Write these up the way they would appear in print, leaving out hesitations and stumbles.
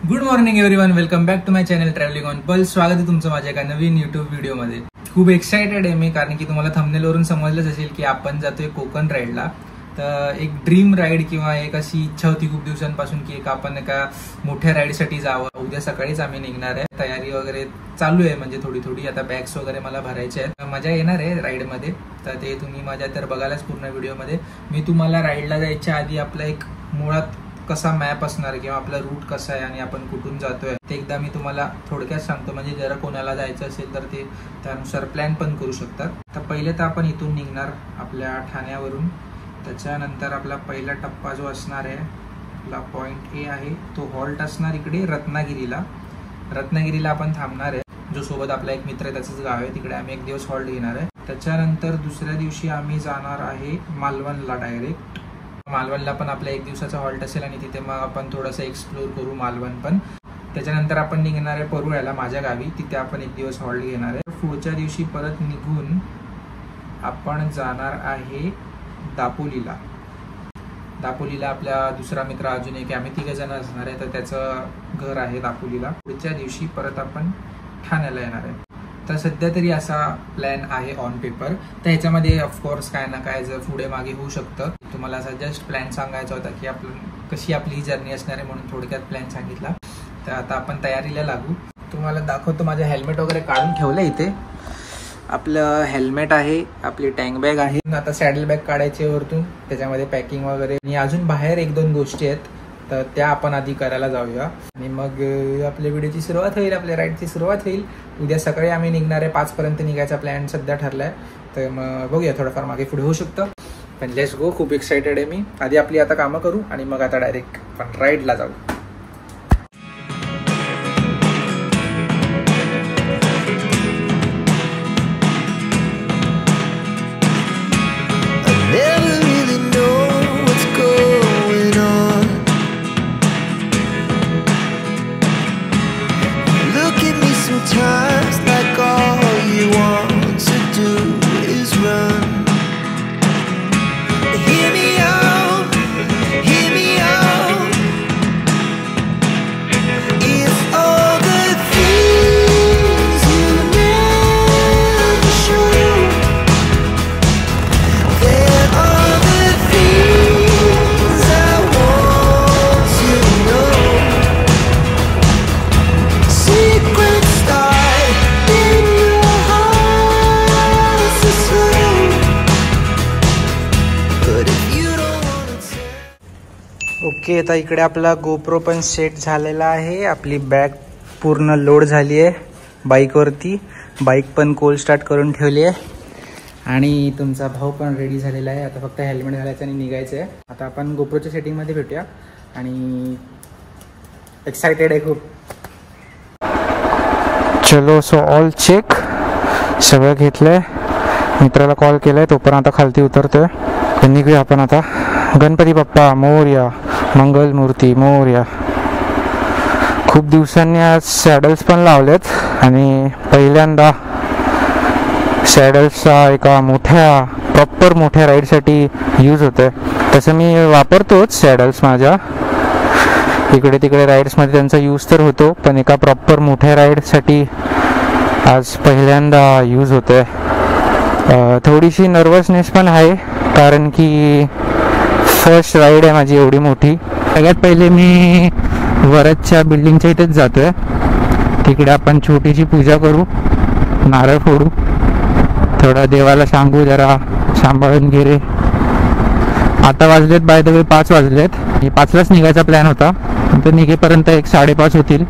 Good morning everyone, welcome back to my channel travelling on pulse. स्वागत आहे तुमचं माझ्या एका नवीन युट्यूब व्हिडिओमध्ये. खूप एक्सायटेड आहे मी, कारण की तुम्हाला थंबनेलवरून समजलंच असेल की आपण जातोय कोकण राईडला. तर एक ड्रीम राईड किंवा एक अशी इच्छा होती खूप दिवसांपासून की एक आपण एका मोठ्या राईडसाठी जावं. उद्या सकाळीच आम्ही निघणार आहे. तयारी वगैरे चालू आहे, म्हणजे थोडी थोडी. आता बॅग्स वगैरे मला भरायचे आहेत. मजा येणार आहे राईडमध्ये, तर ते तुम्ही माझ्या तर बघायलाच पूर्ण व्हिडिओमध्ये. मी तुम्हाला राईडला जायच्या आधी आपला एक मुळात कसा मॅप असणार किंवा आपला रूट कसा आहे आणि आपण कुठून जातोय ते एकदा मी तुम्हाला थोडक्यात सांगतो, म्हणजे जरा कोणाला जायचं असेल तर ते त्यानुसार प्लॅन पण करू शकतात. तर पहिले तर आपण इथून निघणार आपल्या ठाण्यावरून. त्याच्यानंतर आपला पहिला टप्पा जो असणार आहे, आपला पॉइंट ए आहे, तो हॉल्ट असणार इकडे रत्नागिरीला. रत्नागिरीला आपण थांबणार आहे. जो सोबत आपला एक मित्र आहे त्याचंच गाव आहे, तिकडे आम्ही एक दिवस हॉल्ट घेणार आहे. त्याच्यानंतर दुसऱ्या दिवशी आम्ही जाणार आहे मालवणला डायरेक्ट. मालवणला पण आपला एक दिवसाचा हॉल्ट असेल आणि तिथे मग आपण थोडंसं एक्सप्लोर करू मालवण पण. त्याच्यानंतर आपण निघणार आहे परुळ्याला, माझ्या गावी. तिथे आपण एक दिवस हॉल्ट घेणार आहे. पुढच्या दिवशी परत निघून आपण जाणार आहे दापोलीला. दापोलीला आपला दुसरा मित्र अजून एक, आम्ही 3 जण असणार आहे, तर त्याचं घर आहे दापोलीला. पुढच्या दिवशी परत आपण ठाण्याला येणार आहे. तर सध्या तरी असा प्लॅन आहे ऑन पेपर. तर ह्याच्यामध्ये ऑफकोर्स काय ना काय जर पुढे मागे होऊ शकतं. तुम्हाला असा जस्ट प्लॅन सांगायचा होता की कशी आपली ही जर्नी असणार आहे, म्हणून थोडक्यात प्लॅन सांगितला. तर आता आपण तयारीला लागू. तुम्हाला दाखवतो, माझं हेल्मेट वगैरे काढून ठेवलं इथे. आपलं हेल्मेट आहे, आपली टँक बॅग आहे. आता सॅडल बॅग काढायची वरतून, त्याच्यामध्ये पॅकिंग वगैरे. आणि अजून बाहेर 1-2 गोष्टी आहेत, तर त्या आपण आधी करायला जाऊया आणि मग आपल्या व्हिडिओची सुरुवात होईल, आपल्या राईडची सुरुवात होईल. उद्या सकाळी आम्ही निघणार आहे, 5 पर्यंत निघायचा प्लॅन सध्या ठरलाय. तर मग बघूया, थोडंफार मागे पुढे होऊ शकतं, पण लेट्स गो. खूप एक्सायटेड आहे मी. आधी आपली आता कामं करू आणि मग आता डायरेक्ट आपण राईडला जाऊ. ओके, आता इकडे आपला गोप्रो पण सेट झालेला आहे. आपली बॅग पूर्ण लोड झाली आहे बाईकवरती. बाईक पण कोल्ड स्टार्ट करून ठेवली आहे आणि तुमचा भाऊ पण रेडी झालेला आहे. आता फक्त हेल्मेट घालायचं आणि निघायचं आहे. आता आपण गोप्रोच्या सेटिंगमध्ये भेटूया आणि एक्सायटेड आहे खूप. चलो, सो ऑल चेक, सगळं घेतलंय. मित्राला कॉल केलाय, तो पण आता खालती उतरतोय. निघूया आपण आता. गणपती बाप्पा मोरया, मंगल मूर्ती मोरया. खूप दिवसांनी आज सॅडल्स पण लावलेत आणि पहिल्यांदा सॅडल्सचा एका प्रॉपर मोठ्या राईडसाठी यूज होतोय. तसं मी वापरतोच सॅडल्स माझ्या इकडे तिकडे राईड्समध्ये, त्यांचा यूज तर होतो, पण एका प्रॉपर मोठ्या राईडसाठी आज पहिल्यांदा यूज होतोय. थोडीशी नर्वसनेस पण आहे, कारण की फर्स्ट राईड आहे माझी एवढी मोठी. सगळ्यात पहिले मी वरदच्या बिल्डिंगच्या इथेच जातोय. तिकडे आपण छोटीशी पूजा करू, नारळ फोडू, थोडं देवाला सांगू जरा सांभाळून घे रे. आता वाजलेत बाय द वे 5 वाजलेत. 5लाच निघायचा प्लॅन होता, तर निघेपर्यंत 1-5:30 होतील.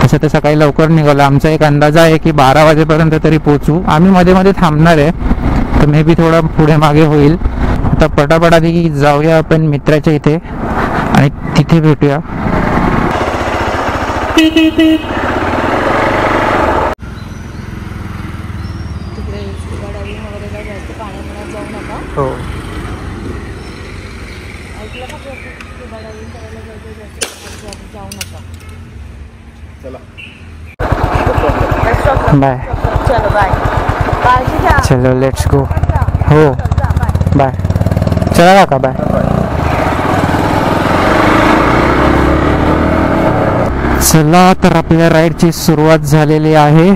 तसं तर सकाळी लवकर निघालं. आमचा एक अंदाज आहे की 12 वाजेपर्यंत तरी पोचू. आम्ही मध्ये मध्ये थांबणार आहे, तर मे बी थोडा पुढे मागे होईल. आता पटापट आधी जाऊया आपण मित्राच्या इथे आणि तिथे भेटूया. हो, बाय. चलो लेट्स गो. हो, बाय. चला काका, बाय. चला तर आपल्या राईडची सुरुवात झालेली आहे.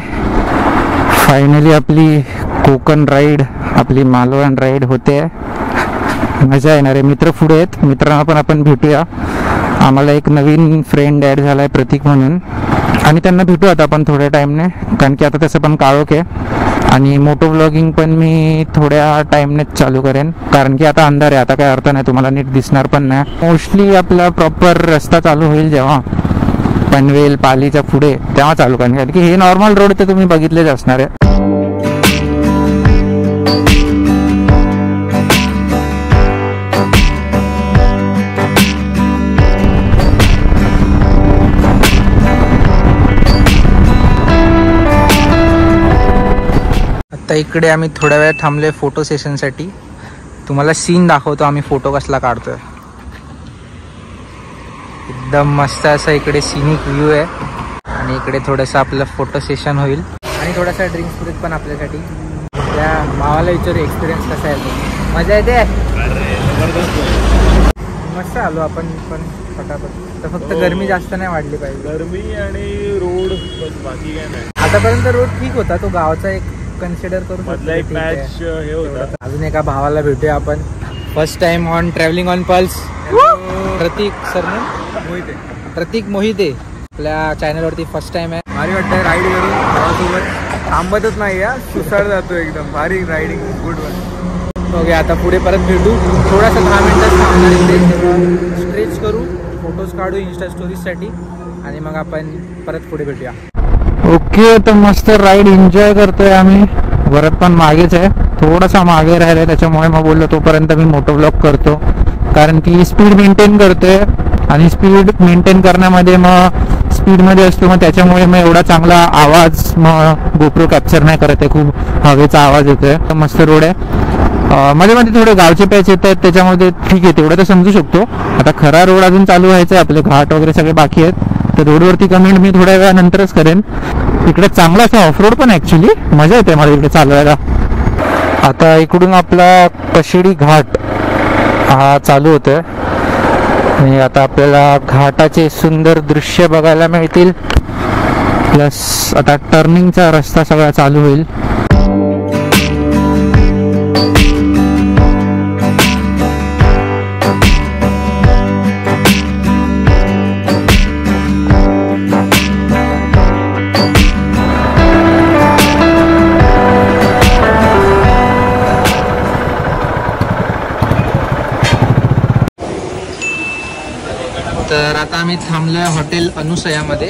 फायनली आपली कोकण राईड, आपली मालवण राईड होते. मजा येणार आहे. मित्र पुढे आहेत, मित्रांना पण आपण भेटूया. आम्हाला एक नवीन फ्रेंड ॲड झाला आहे प्रतीक म्हणून, आणि त्यांना भेटू आता आपण थोड्या टाईमने, कारण की आता तसं पण काळोख आहे. आणि मोटो व्लॉगिंग पण मी थोड्या टाईमनेच चालू करेन, कारण की आता अंधार आहे. आता काही अर्थ नाही, तुम्हाला नीट दिसणार पण नाही. मोस्टली आपला प्रॉपर रस्ता चालू होईल जेव्हा पनवेल पालीच्या पुढे, तेव्हा चालू करेन, कारण की हे नॉर्मल रोड तर तुम्ही बघितलेच असणार आहे. आता इकडे आम्ही थोड्या वेळ थांबलोय फोटो सेशनसाठी. तुम्हाला सीन दाखवतो आम्ही फोटो कसला काढतोय. एकदम मस्त असा इकडे सिनिक व्ह्यू आहे, आणि इकडे थोडंसं आपलं फोटो सेशन होईल, आणि थोडासा ड्रिंक्स पुरेत पण आपल्यासाठी. त्या मावाला विचारू एक्सपिरियन्स कसा आहे तो. मजा येते. मस्त आलो आपण पण फटाफट. तर फक्त गरमी जास्त नाही वाढली पाहिजे. गरमी आणि रोड बाकी काय नाही. आतापर्यंत रोड ठीक होता, तो गावाचा एक कन्सिडर करू शकतो. एक मॅच हे होता. अजून एका भावाला भेटूया आपण. First time on travelling on pulse. Pratik sir Mohite. Pratik Mohite आपल्या चॅनलवरती फर्स्ट टाइम आहे. भारी वाटतंय राईड करून भावासोबत. थांबतच नाही या, सुसाट जातो एकदम. भारी रायडिंग, गुड वन. ओके, आता पुढे परत भेटू. थोडासा 10 मिनिटं थांबणार इथे, स्ट्रेच करू, फोटोज काढू इंस्टा स्टोरीजसाठी, आणि मग आपण परत पुढे भेटूया. ओके, तर मस्त राईड एन्जॉय करतोय आम्ही. वरत पण मागेच आहे, थोडासा मागे राहिलाय, त्याच्यामुळे मग बोललो तोपर्यंत मी मोटो व्लॉग करतो, कारण की स्पीड मेंटेन करतोय. आणि स्पीड मेंटेन करण्यामध्ये मग स्पीडमध्ये असतो, मग त्याच्यामुळे मग एवढा चांगला आवाज मग गोप्रो कॅप्चर नाही करत आहे. खूप हवेचा आवाज येतोय. मस्त रोड आहे. मध्ये मध्ये थोडे गावचे पॅच येत आहेत, त्याच्यामध्ये ठीक आहे, तेवढं तर समजू शकतो. आता खरा रोड अजून चालू व्हायचा आहे, आपले घाट वगैरे सगळे बाकी आहेत. तर रोडवरती कमेंट मी थोड्या वेळानंतरच करेन. इकडे चांगला असा ऑफरोड पण ॲक्च्युली मजा येते मला इकडे चालवायला. आता इकडून आपला कशेडी घाट हा चालू होतोय, आणि आता आपल्याला घाटाचे सुंदर दृश्य बघायला मिळतील. प्लस आता टर्निंगचा रस्ता सगळा चालू होईल. तर आता आम्ही थांबलोय हॉटेल अनुसयामध्ये.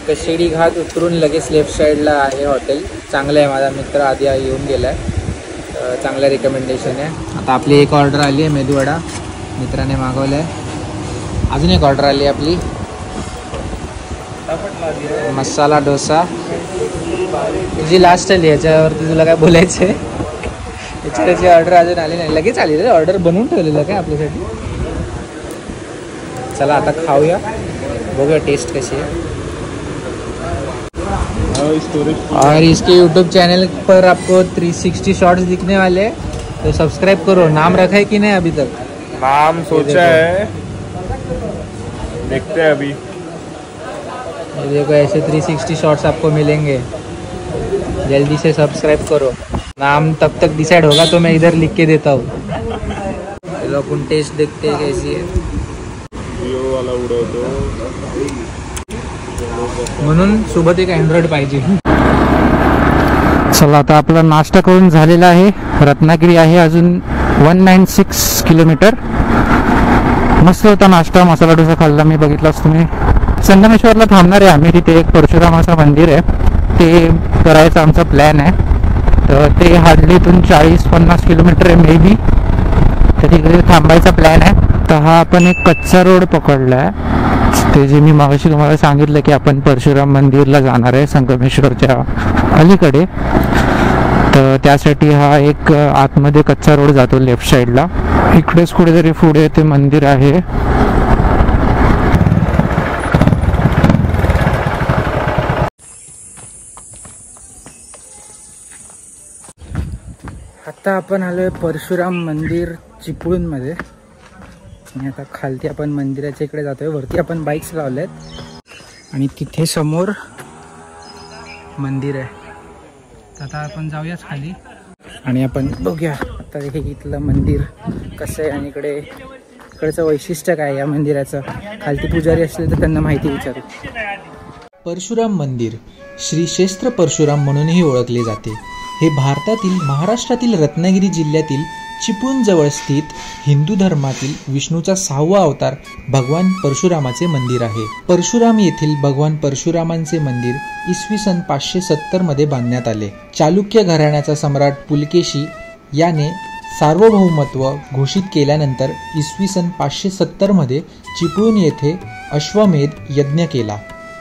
कशेडी घाट उतरून लगेच लेफ्ट साईडला आहे हॉटेल. चांगलं आहे, माझा मित्र आधी येऊन गेला आहे, चांगलं रिकमेंडेशन आहे. आता आपली एक ऑर्डर आली आहे मेदूवडा, मित्राने मागवला आहे. अजून एक ऑर्डर आली आहे आपली मसाला डोसा. तुझी लास्ट आली, याच्यावरती तुला काय बोलायचं आहे? याच्यावरची ऑर्डर अजून आली नाही, लगेच आली रे. ऑर्डर बनवून ठेवलेलं काय आपल्यासाठी. चला आता खाऊया, बघूया टेस्ट कैसी है. और इसके YouTube चैनल पर आपको 360 शॉर्ट्स दिखने वाले हैं, तो सब्सक्राइब करो. नाम रखा है कि नहीं अभी तक? नाम सोचा है, देखते हैं अभी. देखो ऐसे 360 शॉर्ट्स आपको मिलेंगे, जल्दी से सब्सक्राइब करो. नाम तब तक डिसाइड होगा तो मैं इधर लिख के देता हूँ. चलो अपन टेस्ट देखते हैं कैसी है. वाला उडवतो म्हणून सोबत एक अँड्रॉइड पाहिजे. चला आता आपला नाश्ता करून झालेला आहे. रत्नागिरी आहे अजून 196 किलोमीटर. मस्त होता नाश्ता. मसाला डोसा खाल्ला मी, बघितलाच तुम्ही. संगमेश्वरला थांबणार आहे आम्ही. तिथे एक परशुरामाचं मंदिर आहे, ते करायचा आमचा प्लॅन आहे. तर ते हार्डली इथून 40-50 किलोमीटर आहे मे बी. तर तिकडे थांबायचा प्लॅन आहे. तर हा आपण एक कच्चा रोड पकडला आहे, ते जे मी मागाशी तुम्हाला सांगितलं की आपण परशुराम मंदिरला जाणार आहे संगमेश्वरच्या अलीकडे. तर त्यासाठी हा एक आतमध्ये कच्चा रोड जातो लेफ्ट साईडला. इकडेच कुठेतरी पुढे ते मंदिर आहे. आता आपण आलोय परशुराम मंदिर चिपळूणमध्ये. आणि आता खालती आपण मंदिराच्या इकडे जातोय. वरती आपण बाईक्स लावल्यात आणि तिथे समोर मंदिर आहे. आता आपण जाऊयाच खाली आणि आपण बघूया आता हे इथलं मंदिर कसं आहे आणि इकडचं वैशिष्ट्य काय या मंदिराचं. खालती पुजारी असले तर त्यांना माहिती विचारू. परशुराम मंदिर श्री क्षेत्र परशुराम म्हणूनही ओळखले जाते. हे भारतातील महाराष्ट्रातील रत्नागिरी जिल्ह्यातील चिपळूण जवळ स्थित हिंदू धर्मातील विष्णूचा 6वा अवतार भगवान परशुरामाचे मंदिर आहे. परशुराम येथील भगवान परशुरामांचे मंदिर इसवी सन 570 मध्ये बांधण्यात आले. चालुक्य घराण्याचा सम्राट पुलकेशी याने सार्वभौमत्व घोषित केल्यानंतर इसवी सन 570 मध्ये चिपळूण येथे अश्वमेध यज्ञ केला.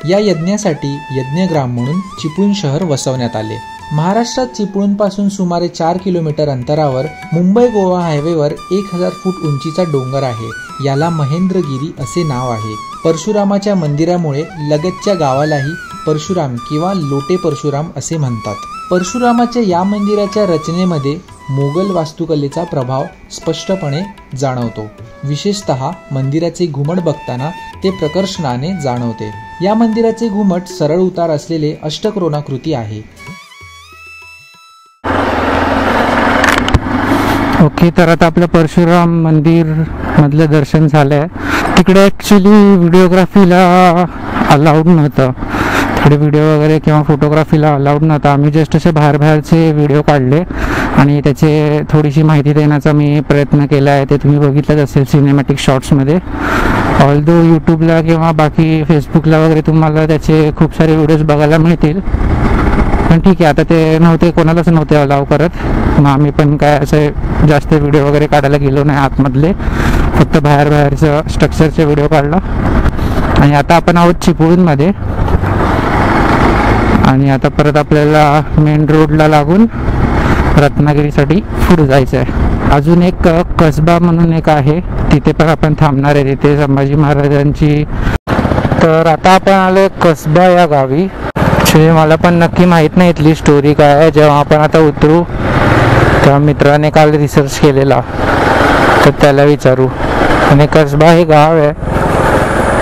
या यज्ञासाठी यज्ञग्राम म्हणून चिपळूण शहर वसवण्यात आले. महाराष्ट्रात चिपळूण पासून सुमारे 4 किलोमीटर अंतरावर मुंबई गोवा हायवेवर 1000 फूट उंचीचा डोंगर आहे. याला महेंद्रगिरी असे नाव आहे. परशुरामाच्या मंदिरामुळे लगतच्या गावालाही परशुराम किंवा लोटे परशुराम असे म्हणतात. परशुरामाच्या या मंदिराच्या रचनेमध्ये मोगल वास्तुकलेचा प्रभाव स्पष्टपणे जाणवतो. विशेषतः मंदिराचे घुमट बघताना ते प्रकर्षाने जाणवते. या मंदिराचे घुमट सरळ उतार असलेले अष्टकोनाकृती आहे. ओके, तर आता आपलं परशुराम मंदिर मधलं दर्शन झालंय. तिकडे ॲक्च्युली व्हिडिओग्राफीला अलाउड नव्हतं. तिकडे व्हिडिओ वगैरे किंवा फोटोग्राफीला अलाउड नव्हतं. आम्ही जस्ट असे बाहेरचे व्हिडिओ काढले आणि त्याचे थोडीशी माहिती देण्याचा मी प्रयत्न केला आहे. ते तुम्ही बघितलंच असेल सिनेमॅटिक शॉर्ट्समध्ये. ऑल्दो यूट्यूबला किंवा बाकी फेसबुकला वगैरे तुम्हाला त्याचे खूप सारे व्हिडिओज बघायला मिळतील. पण ठीक आहे, आता ते नव्हते, कोणालाच नव्हते अलाव करत. मग आम्ही पण काय असे जास्त व्हिडिओ वगैरे काढायला गेलो नाही आतमधले. फक्त बाहेरचं स्ट्रक्चरचे व्हिडिओ काढला. आणि आता आपण आहोत चिपळूणमध्ये आणि आता परत आपल्याला मेन रोडला लागून रत्नागिरीसाठी पुढे जायचं आहे. अजून एक कसबा म्हणून एक आहे, तिथे पण आपण थांबणार आहे. तिथे संभाजी महाराजांची. तर आता आपण आलो कसबा या गावी. मला पण नक्की माहीत नाही इथली स्टोरी काय आहे. जेव्हा आपण आता उतरू तेव्हा मित्राने काल रिसर्च केलेला, तर त्याला विचारू. आणि कसबा हे गाव आहे,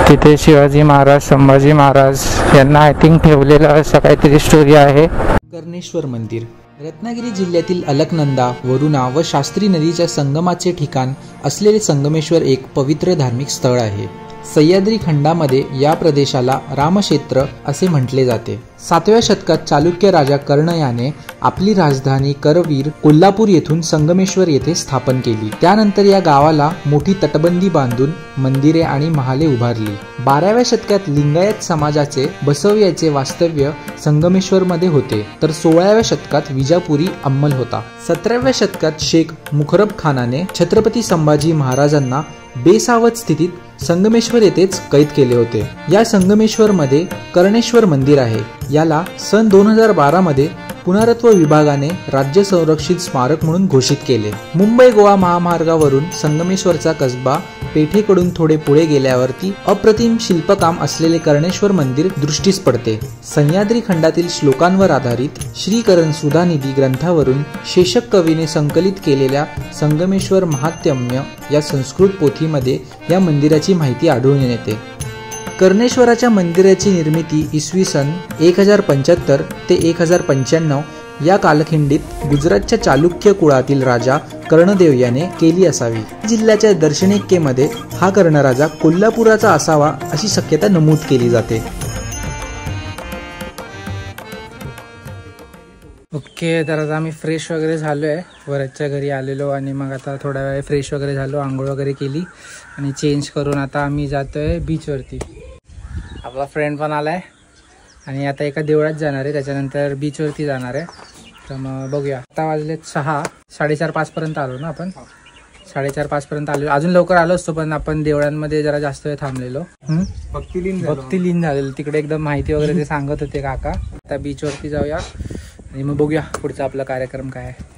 तिथे शिवाजी महाराज संभाजी महाराज यांना आय थिंक ठेवलेलं असं काहीतरी स्टोरी आहे. कर्णेश्वर मंदिर रत्नागिरी जिल्ह्यातील अलकनंदा, वरुणा व शास्त्री नदीच्या संगमाचे ठिकाण असलेले संगमेश्वर एक पवित्र धार्मिक स्थळ आहे. सह्याद्री खंडामध्ये या प्रदेशाला रामक्षेत्र असे म्हटले जाते. 7व्या शतकात चालुक्य राजा कर्ण याने आपली राजधानी करवीर कोल्हापूर येथून संगमेश्वर येथे स्थापन केली. त्यानंतर या गावाला मोठी तटबंदी बांधून मंदिरे आणि महाले उभारली. 12व्या शतकात लिंगायत समाजाचे बसवयाचे वास्तव्य संगमेश्वर मध्ये होते, तर 16व्या शतकात विजापुरी अंमल होता. 17व्या शतकात शेख मुखरब खानाने छत्रपती संभाजी महाराजांना बेसावध स्थितीत संगमेश्वर येथेच कैद केले होते. या संगमेश्वर मध्ये कर्णेश्वर मंदिर आहे. याला सन 2012 मध्ये पुरातत्व विभागाने राज्य संरक्षित स्मारक म्हणून घोषित केले. मुंबई गोवा महामार्गावरून संगमेश्वरचा कसबा पेठेकडून थोडे पुढे गेल्यावरती अप्रतिम शिल्पकाम असलेले कर्णेश्वर मंदिर दृष्टीस पडते. सह्याद्री खंडातील श्लोकांवर आधारित श्रीकरण सुधानिधी ग्रंथावरून शेषक कवीने संकलित केलेल्या संगमेश्वर महात्म्य या संस्कृत पोथीमध्ये या मंदिराची माहिती आढळून येते. कर्णेश्वराच्या मंदिराची निर्मिती इसवी सन 1075 ते 1095 या कालखंडीत गुजरातच्या चालुक्य कुळातील राजा कर्णदेव याने केली असावी. जिल्ह्याच्या दर्शनिकेमध्ये हा कर्णराजा कोल्हापुराचा असावा अशी शक्यता नमूद केली जाते. ओके, तर आता आम्ही फ्रेश वगैरे झालो आहे. वरच्या घरी आलेलो आणि मग आता थोडा वेळ फ्रेश वगैरे झालो, आंघोळ वगैरे केली आणि चेंज करून आता आम्ही जातोय बीचवरती. आपला फ्रेंड पण आलाय आणि आता एका देवळात जाणार आहे, त्याच्यानंतर बीचवरती जाणार आहे. तर मग बघूया. आता वाजले 6, 4:30-5 पर्यंत आलो ना आपण. 4:30-5 पर्यंत आलो. अजून लवकर आलो असतो पण आपण देवळांमध्ये जरा जास्त वेळ थांबलेलो. भक्तिलीन झालेलं. तिकडे एकदम माहिती वगैरे ते सांगत होते काका. आता बीचवरती जाऊया आणि मग बघूया पुढचा आपला कार्यक्रम काय आहे.